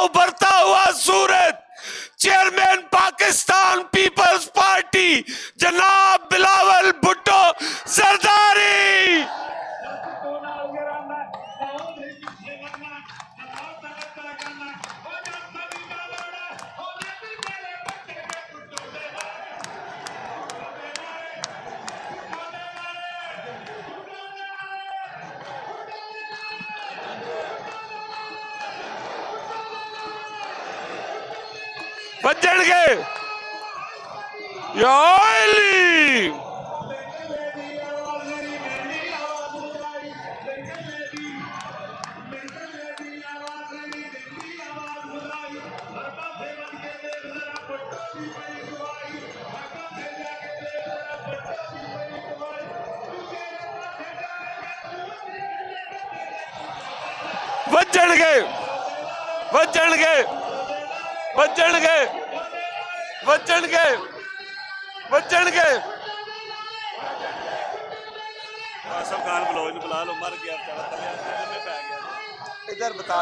उभरता हुआ सूरज chairman Pakistan peoples party जनाब बिलावल भुट्टो जरदारी। बजणगे याली बजणगे बजणगे बजणगे बजणगे बजणगे आसफ खान बलोच बुला लो, मर गया में पै गया। इधर बता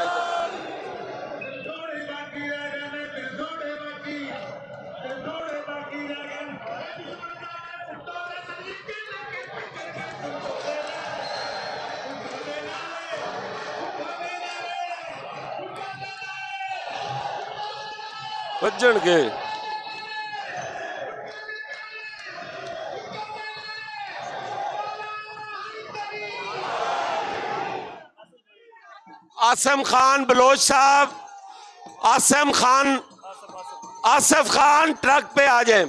बजणगे आसिम खान बलोच साहब, आसिफ खान ट्रक पे आ जाए।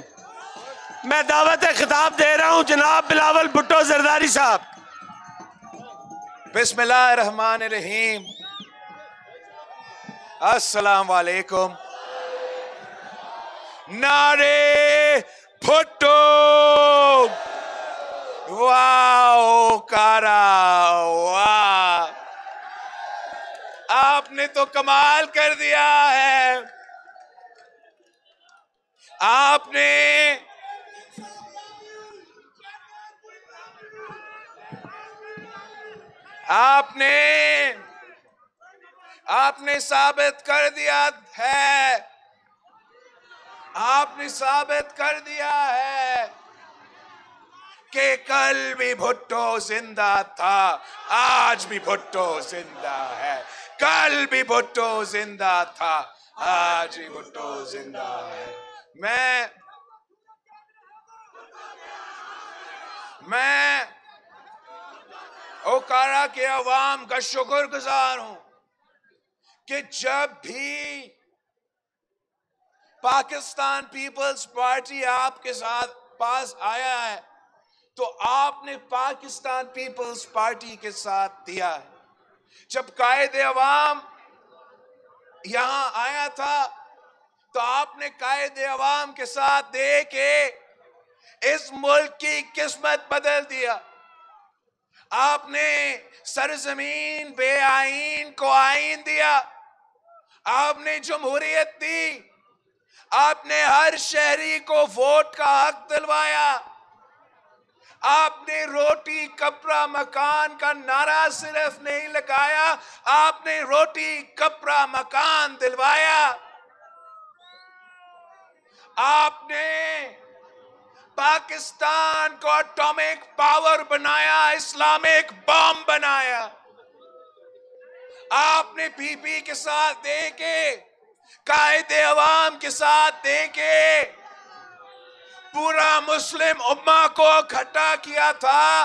मैं दावत खिताब दे रहा हूं जनाब बिलावल भुट्टो जरदारी साहब। बिस्मिल्लाहिर्रहमानिर्रहीम, अस्सलाम वालेकुम। नारे भुट्टो, वाह कारा, वाह, आपने तो कमाल कर दिया है। आपने साबित कर दिया है, आपने साबित कर दिया है कि कल भी भुट्टो जिंदा था, आज भी भुट्टो जिंदा है। कल भी भुट्टो जिंदा था, आज भी भुट्टो जिंदा है। मैं ओकारा के अवाम का शुक्रगुजार हूं कि जब भी पाकिस्तान पीपल्स पार्टी आपके साथ पास आया है तो आपने पाकिस्तान पीपल्स पार्टी के साथ दिया है। जब कायदे अवाम यहां आया था तो आपने कायदे अवाम के साथ दे के इस मुल्क की किस्मत बदल दिया। आपने सरजमीन पे आईन को आईन दिया, आपने जमहूरियत दी, आपने हर शहरी को वोट का हक दिलवाया, आपने रोटी कपड़ा मकान का नारा सिर्फ नहीं लगाया, आपने रोटी कपड़ा मकान दिलवाया। आपने पाकिस्तान को एटॉमिक पावर बनाया, इस्लामिक बम बनाया। आपने पीपी के साथ देके, कायदे अवाम के साथ देके पूरा मुस्लिम उम्मा को इकट्ठा किया था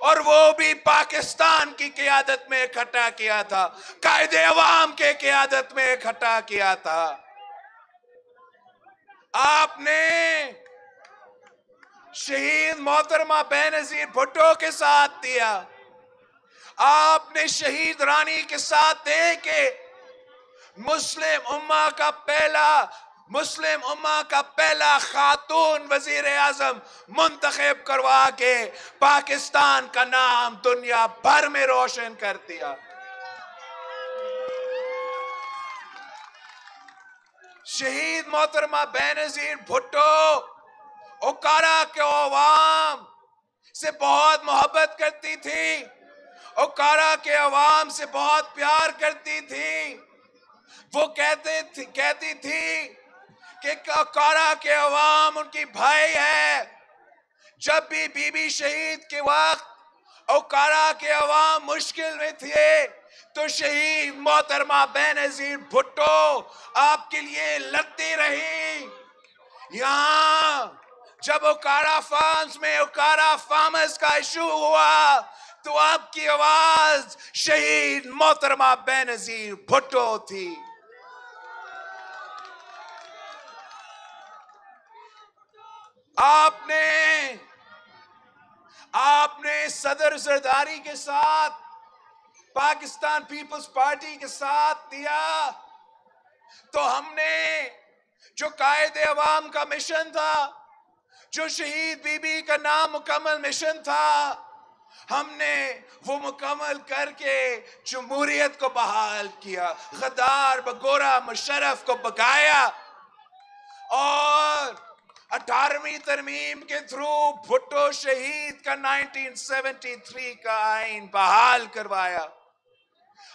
और वो भी पाकिस्तान की क़यादत में इकट्ठा किया था, कायदे अवाम के क़यादत में इकट्ठा किया था। आपने शहीद मोहतरमा बेनजीर भुट्टो के साथ दिया, आपने शहीद रानी के साथ दे के मुस्लिम उम्मा का पहला खातून वजीर आजम मुंतखब करवा के पाकिस्तान का नाम दुनिया भर में रोशन कर दिया। शहीद मोहतरमा बेनजीर भुट्टो ओकारा के अवाम से बहुत मोहब्बत करती थी, ओकारा के अवाम से बहुत प्यार करती थी। वो कहती थी कि ओकारा के अवाम उनकी भाई है। जब भी बीबी शहीद के वक्त ओकारा के अवाम मुश्किल में थे तो शहीद मोहतरमा बेनजीर भुट्टो आपके लिए लड़ती रही। यहाँ जब ओकारा फार्म्स में ओकारा फार्मर्स का इशू हुआ तो आपकी आवाज शहीद मोहतरमा बेनजीर भुट्टो थी। आपने सदर जरदारी के साथ पाकिस्तान पीपल्स पार्टी के साथ दिया तो हमने जो कायदे अवाम का मिशन था, जो शहीद बीबी का नामुकम्मल मिशन था, हमने वो मुकम्मल करके जमहूरियत को बहाल किया, गद्दार बगोरा मुशर्रफ को भगाया और 18वीं तरमीम के थ्रू भुट्टो शहीद का 1973 का आइन बहाल करवाया।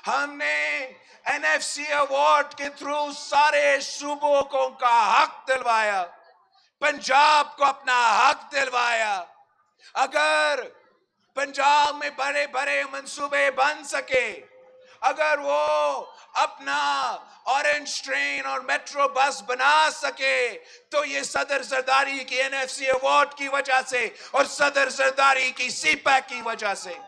हमने NFC अवार्ड के थ्रू सारे सूबों को उनका हक दिलवाया, पंजाब को अपना हक दिलवाया। अगर पंजाब में बड़े बड़े मंसूबे बन सके, अगर वो अपना ऑरेंज ट्रेन और मेट्रो बस बना सके तो ये सदर जरदारी की NFC अवार्ड की वजह से और सदर जरदारी की CPAC की वजह से।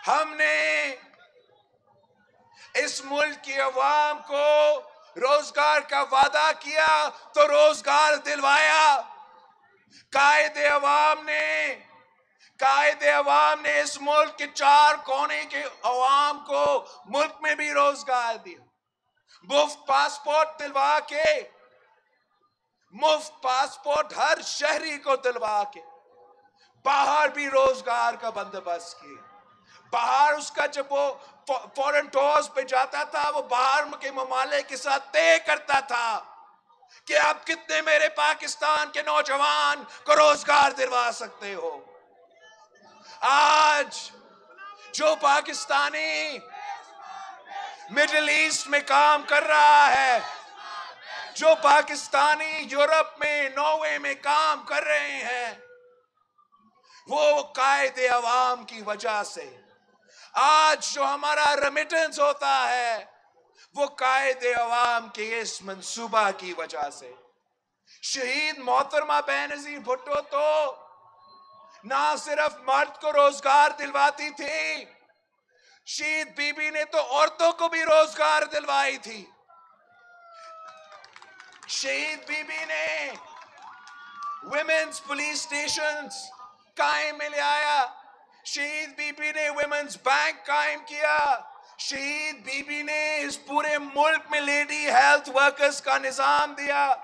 हमने इस मुल्क की अवाम को रोजगार का वादा किया तो रोजगार दिलवाया। कायदे अवाम ने इस मुल्क के 4 कोने के अवाम को मुल्क में भी रोजगार दिया। मुफ्त पासपोर्ट दिलवा के, मुफ्त पासपोर्ट हर शहरी को दिलवा के बाहर भी रोजगार का बंदोबस्त किया। बाहर उसका जब वो फॉरेन टूर्स पे जाता था, वो बाहर के ममालिक के साथ तय करता था कि आप कितने मेरे पाकिस्तान के नौजवान को रोजगार दिलवा सकते हो। आज जो पाकिस्तानी मिडिल ईस्ट में काम कर रहा है, जो पाकिस्तानी यूरोप में, नॉर्वे में काम कर रहे हैं, वो कायदे अवाम की वजह से। आज जो हमारा रेमिटेंस होता है वो कायदे अवाम के इस मंसूबा की वजह से। शहीद मोहतरमा बेनजीर भुट्टो तो ना सिर्फ मर्द को रोजगार दिलवाती थी, शहीद बीबी ने तो औरतों को भी रोजगार दिलवाई थी। शहीद बीबी ने वुमेन्स पुलिस स्टेशंस कायम में ले आया। शहीद बीबी ने वुमेन्स बैंक कायम किया। शहीद बीबी ने इस पूरे मुल्क में लेडी हेल्थ वर्कर्स का निजाम दिया,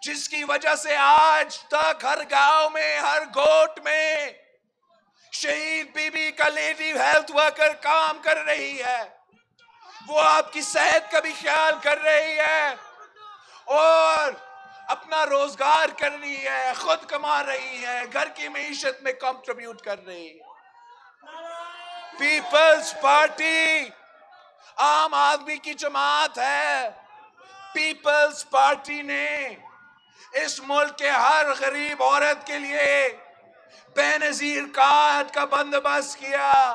जिसकी वजह से आज तक हर गांव में, हर गोट में शहीद बीबी का लेडी हेल्थ वर्कर काम कर रही है। वो आपकी सेहत का भी ख्याल कर रही है और अपना रोजगार कर रही है, खुद कमा रही है, घर की मईशत में कंट्रीब्यूट कर रही है। पीपल्स पार्टी आम आदमी की जमात है। पीपल्स पार्टी ने इस मुल्क के हर गरीब औरत के लिए बेनजीर कार्ड का बंदोबस्त किया।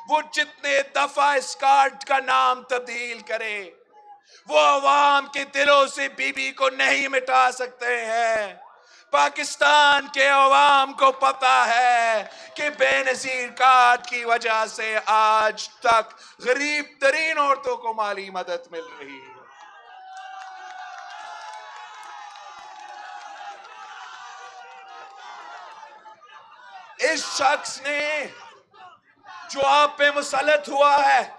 वो जितने दफा इस कार्ड का नाम तब्दील करे, वो अवाम के दिलों से बीबी को नहीं मिटा सकते हैं। पाकिस्तान के अवाम को पता है कि बेनजीर कार्ड की वजह से आज तक गरीब तरीन औरतों को माली मदद मिल रही है। इस शख्स ने जो आप पे मुसल्लत हुआ है,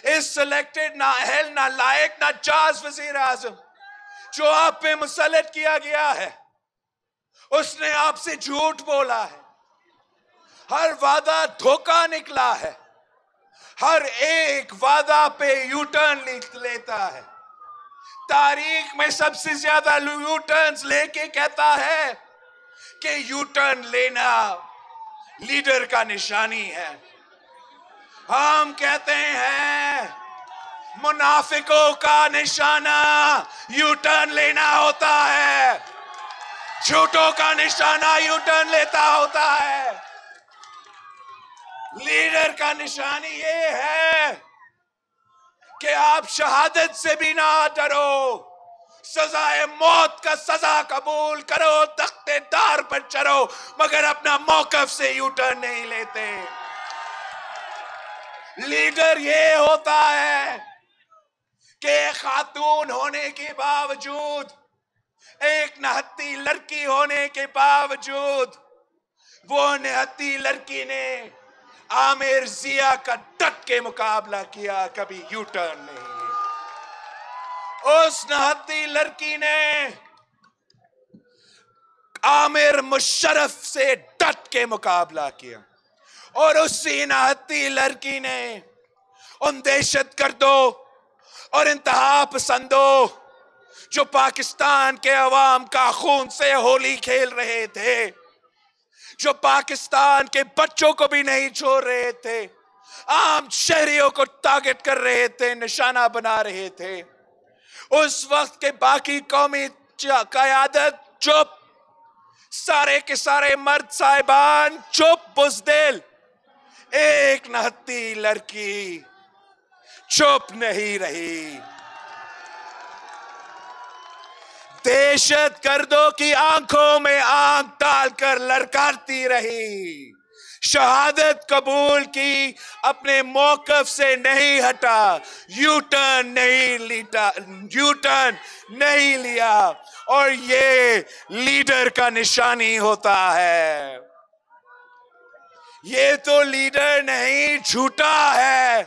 इस सिलेक्टेड नाअहल, नालायक, नाजायज वजीर आजम जो आप पे मुसल्लत किया गया है, उसने आपसे झूठ बोला है। हर वादा धोखा निकला है। हर एक वादा पे यू टर्न लेता है। तारीख में सबसे ज्यादा यू टर्न्स लेके कहता है कि यू टर्न लेना लीडर का निशानी है। हम कहते हैं मुनाफिकों का निशाना यू टर्न लेना होता है, झूठों का निशाना यू टर्न लेता होता है। लीडर का निशानी ये है कि आप शहादत से भी ना डरो, सजाए मौत का सजा कबूल करो, तख्ते दार पर चढ़ो, मगर अपना मौकफ से यू टर्न नहीं लेते। लीडर ये होता है कि खातून होने के बावजूद, एक निहत्ती लड़की होने के बावजूद, वो निहत्ती लड़की ने आमिर जिया का डट के मुकाबला किया, कभी यू टर्न नहीं। उस निहत्ती लड़की ने आमिर मुशर्रफ से डट के मुकाबला किया, और उसी निहत्ती लड़की ने उन दहशतगर्दों और इंतहा पसंदों जो पाकिस्तान के अवाम का खून से होली खेल रहे थे, जो पाकिस्तान के बच्चों को भी नहीं छोड़ रहे थे, आम शहरियों को टारगेट कर रहे थे, निशाना बना रहे थे, उस वक्त के बाकी कौमी क़यादत चुप, सारे के सारे मर्द साहिबान चुप बुज़दिल। एक निहत्ती लड़की चुप नहीं रही। दहशतगर्दों की आंखों में आंख डालकर ललकारती रही, शहादत कबूल की, अपने मौकफ से नहीं हटा, यू टर्न नहीं लिया, और ये लीडर का निशानी होता है। ये तो लीडर नहीं, झूठा है।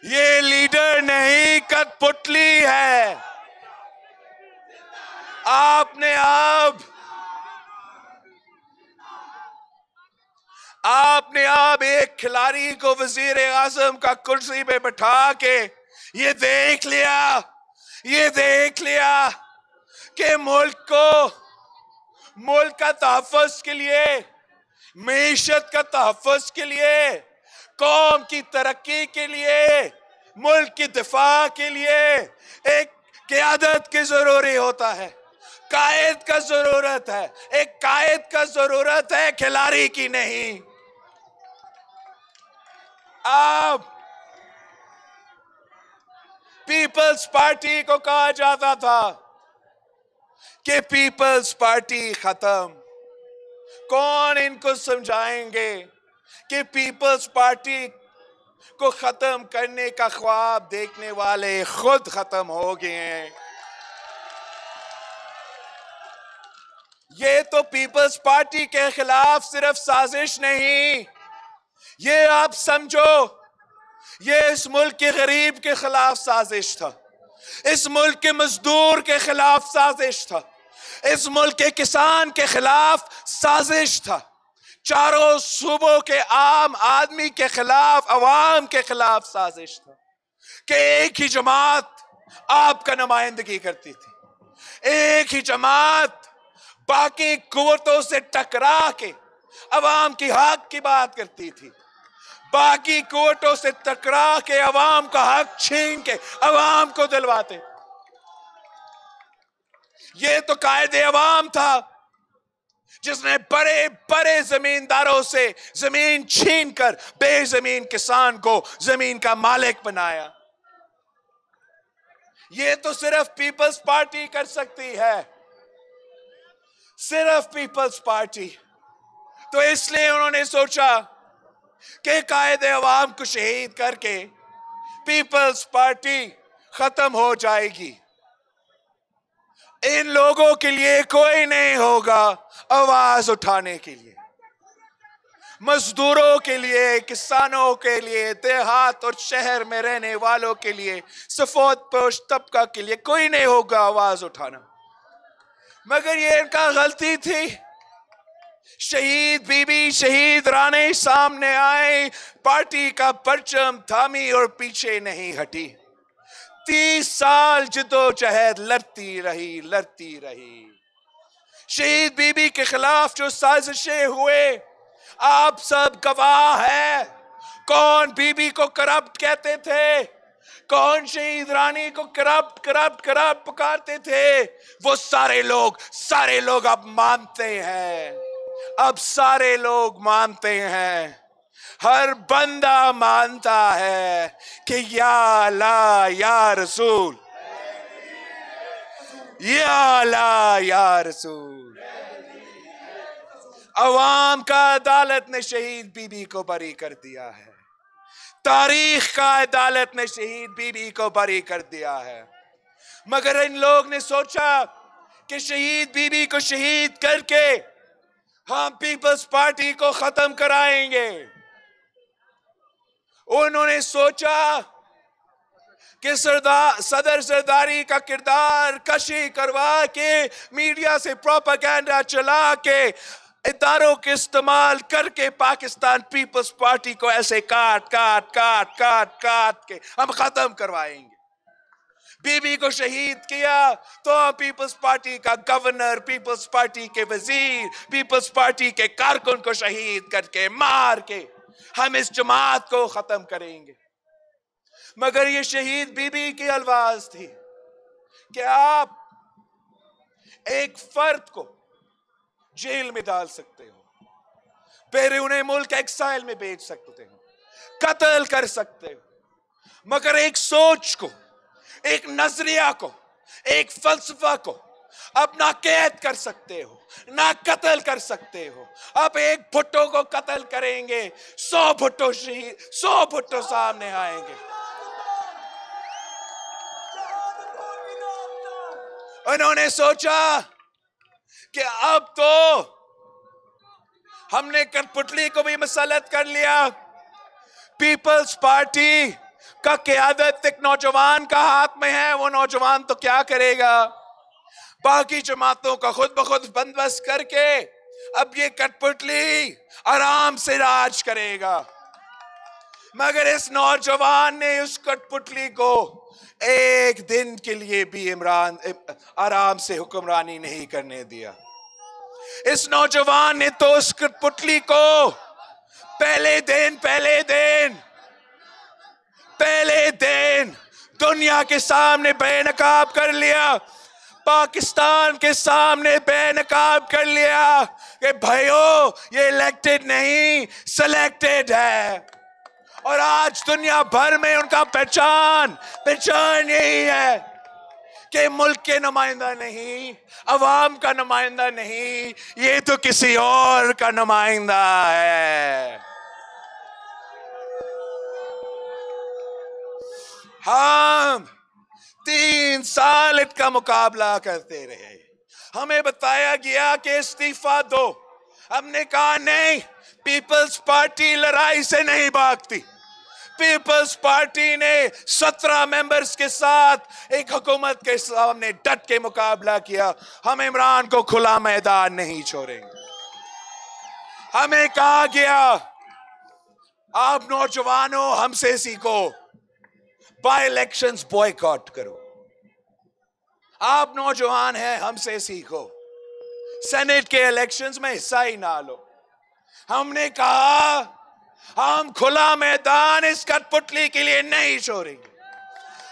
ये लीडर नहीं, कठपुतली है। आपने अब एक खिलाड़ी को वजीर आजम का कुर्सी पे बैठा के ये देख लिया कि मुल्क का तहफ़्फ़ुज़ के लिए, मईशत का तहफ़्फ़ुज़ के लिए, कौम की तरक्की के लिए, मुल्क की दिफा के लिए एक क़यादत की जरूरी होता है, कायद का जरूरत है। एक कायद का जरूरत है, खिलाड़ी की नहीं। अब पीपल्स पार्टी को कहा जाता था कि पीपल्स पार्टी खत्म। कौन इनको समझाएंगे कि पीपल्स पार्टी को खत्म करने का ख्वाब देखने वाले खुद खत्म हो गए हैं। ये तो पीपल्स पार्टी के खिलाफ सिर्फ साजिश नहीं, ये आप समझो, ये इस मुल्क के गरीब के खिलाफ साजिश था, इस मुल्क के मजदूर के खिलाफ साजिश था, इस मुल्क के किसान के खिलाफ साजिश था, चारों सूबों के आम आदमी के खिलाफ, अवाम के खिलाफ साजिश था कि एक ही जमात आपका नुमाइंदगी करती थी, एक ही जमात बाकी कुव्वतों से टकरा के अवाम की हक की बात करती थी, बाकी कुव्वतों से टकरा के अवाम का हक छीन के अवाम को दिलवाते। ये तो कायदे अवाम था जिसने बड़े बड़े जमींदारों से जमीन छीनकर बेजमीन किसान को जमीन का मालिक बनाया। ये तो सिर्फ पीपल्स पार्टी कर सकती है, सिर्फ पीपल्स पार्टी। तो इसलिए उन्होंने सोचा कि कायदे अवाम को शहीद करके पीपल्स पार्टी खत्म हो जाएगी, इन लोगों के लिए कोई नहीं होगा आवाज उठाने के लिए, मजदूरों के लिए, किसानों के लिए, देहात और शहर में रहने वालों के लिए, सफेदपोश तबका के लिए कोई नहीं होगा आवाज उठाना। मगर ये इनका गलती थी। शहीद बीबी, शहीद रानी सामने आए, पार्टी का परचम थामी और पीछे नहीं हटी। 30 साल जद्दोजहद लड़ती रही। शहीद बीबी के खिलाफ जो साजिशें हुए, आप सब गवाह है। कौन बीबी को करप्ट कहते थे, कौन शहीद रानी को करप्ट करप्ट करप्ट पुकारते थे, वो सारे लोग अब मानते हैं। अब सारे लोग मानते हैं, हर बंदा मानता है कि या अल्लाह या रसूल, या अल्लाह या रसूल। अवाम का अदालत ने शहीद बीबी को बरी कर दिया है, तारीख का अदालत ने शहीद बीबी को बरी कर दिया है। मगर इन लोग ने सोचा कि शहीद बीबी को शहीद करके हम पीपल्स पार्टी को खत्म कराएंगे। उन्होंने सोचा कि सदर सरदारी का किरदार कशी करवा के, मीडिया से प्रोपेगेंडा चला के, इदारों के इस्तेमाल करके पाकिस्तान पीपल्स पार्टी को ऐसे काट काट काट काट काट के हम खत्म करवाएंगे। बीबी को शहीद किया तो हम पीपल्स पार्टी का गवर्नर, पीपल्स पार्टी के वजीर, पीपल्स पार्टी के कारकुन को शहीद करके मार के हम इस जमात को खत्म करेंगे। मगर ये शहीद बीबी की अलवाज थी कि आप एक फर्द को जेल में डाल सकते हो, फिर उन्हें मुल्क एक्साइल में भेज सकते हो, कत्ल कर सकते हो, मगर एक सोच को, एक नजरिया को, एक फलसफा को अपना कैद कर सकते हो, ना कत्ल कर सकते हो। अब एक भुट्टो को कत्ल करेंगे, 100 भुट्टो शहीद, 100 भुट्टो सामने आएंगे। उन्होंने सोचा कि अब तो हमने कठपुतली को भी मसलत कर लिया, पीपल्स पार्टी का क़यादत एक नौजवान का हाथ में है, वो नौजवान तो क्या करेगा, बाकी जमातों का खुद ब खुद बंदोबस्त करके अब ये कठपुतली आराम से राज करेगा। मगर इस नौजवान ने उस कठपुतली को एक दिन के लिए भी इमरान आराम से हुक्मरानी नहीं करने दिया। इस नौजवान ने तो उस कठपुतली को पहले दिन दुनिया के सामने बेनकाब कर लिया, पाकिस्तान के सामने बेनकाब कर लिया कि भाइयों ये इलेक्टेड नहीं सिलेक्टेड है। और आज दुनिया भर में उनका पहचान यही है कि मुल्क के नुमाइंदा नहीं, अवाम का नुमाइंदा नहीं, ये तो किसी और का नुमाइंदा है। हम 3 साल इनका मुकाबला करते रहे, हमें बताया गया कि इस्तीफा दो, हमने कहा नहीं, पीपल्स पार्टी लड़ाई से नहीं भागती। पीपल्स पार्टी ने 17 मेंबर्स के साथ एक हुकूमत के सामने डट के मुकाबला किया, हम इमरान को खुला मैदान नहीं छोड़ेंगे। हमें कहा गया आप नौजवानों हमसे सीखो, बाय इलेक्शंस बॉयकॉट करो, आप नौजवान हैं हमसे सीखो, सेनेट के इलेक्शंस में हिस्सा ही ना लो। हमने कहा हम खुला मैदान इस कठपुतली के लिए नहीं छोड़ेंगे,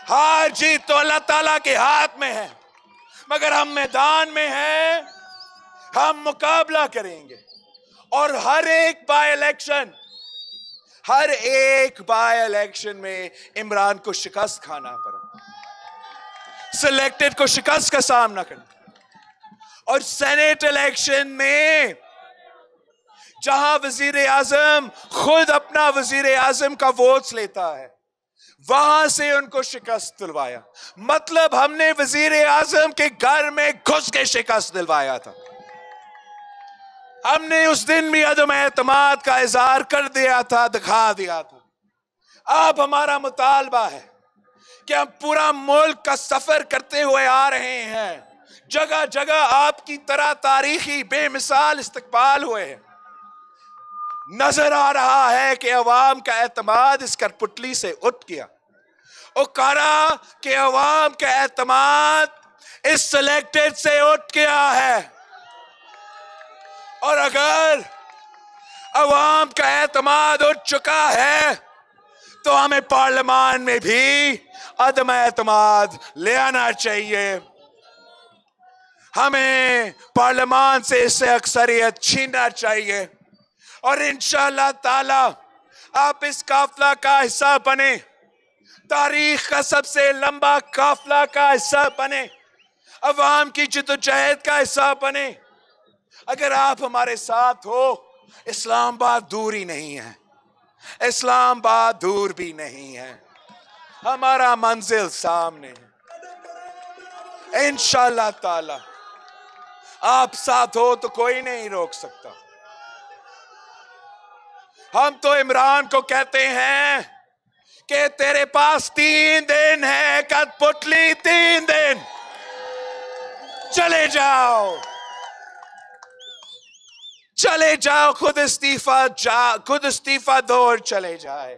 हार जीत तो अल्लाह ताला के हाथ में है, मगर हम मैदान में हैं, हम मुकाबला करेंगे। और हर एक बाय इलेक्शन में इमरान को शिकस्त खाना पड़ा, सिलेक्टेड को शिकस्त का सामना करना। और सेनेट इलेक्शन में जहां वजीर आजम खुद अपना वजीर आजम का वोट लेता है, वहां से उनको शिकस्त दिलवाया। मतलब हमने वजीर आजम के घर में घुस के शिकस्त दिलवाया था। हमने उस दिन भी अदम एतमाद का इजहार कर दिया था, दिखा दिया था। अब हमारा मुतालबा है कि हम पूरा मुल्क का सफर करते हुए आ रहे हैं, जगह जगह आपकी तरह तारीखी बेमिसाल इस्तकबाल हुए हैं। नजर आ रहा है कि अवाम का एतमाद इस कठपुतली से उठ गया। उकारा कि अवाम का एतमाद इस सिलेक्टेड से उठ गया है। और अवाम का एतमाद उठ चुका है, तो हमें पार्लियामान में भी अदम एतमाद ले आना चाहिए। हमें पार्लियामान से इससे अक्सरियत छीनना चाहिए और इंशाअल्लाह ताला आप इस काफिला का हिस्सा बने, तारीख का सबसे लंबा काफिला का हिस्सा बने, अवाम की जिद्दोजहद का हिस्सा बने। अगर आप हमारे साथ हो, इस्लामाबाद दूर ही नहीं है, इस्लामाबाद दूर भी नहीं है, हमारा मंजिल सामने है। इंशाअल्लाह ताला आप साथ हो तो कोई नहीं रोक सकता। हम तो इमरान को कहते हैं कि तेरे पास 3 दिन है, कठपुतली 3 दिन, चले जाओ, चले जाओ, खुद इस्तीफा दो और चले जाए।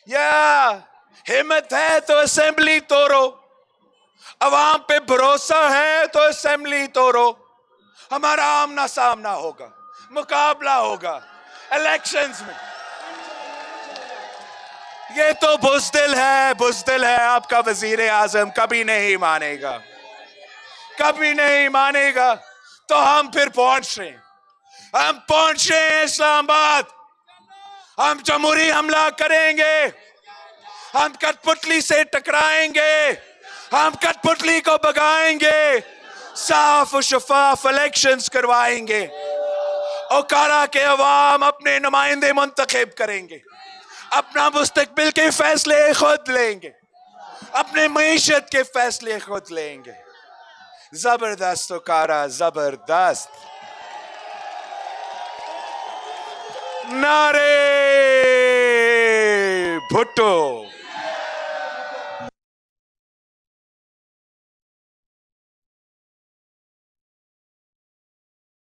या हिम्मत है तो असेंबली तोड़ो, अवाम पे भरोसा है तो असेंबली तोड़ो। हमारा आमना सामना होगा, मुकाबला होगा इलेक्शंस में। ये तो बुज़दिल है, बुज़दिल है आपका वजीर आजम, कभी नहीं मानेगा, कभी नहीं मानेगा। तो हम फिर पहुंच रहे हैं, हम पहुंच रहे हैं इस्लामाबाद, हम जमहूरी हमला करेंगे, हम कठपुतली से टकराएंगे, हम कठपुतली को भगाएंगे, साफ और शफाफ इलेक्शंस करवाएंगे। ओकारा के अवाम अपने नुमाइंदे मुंतखब करेंगे, अपना मुस्तकबिल के फैसले खुद लेंगे, अपने मईशत के फैसले खुद लेंगे। जबरदस्त ओकारा, जबरदस्त। नारे भुट्टो।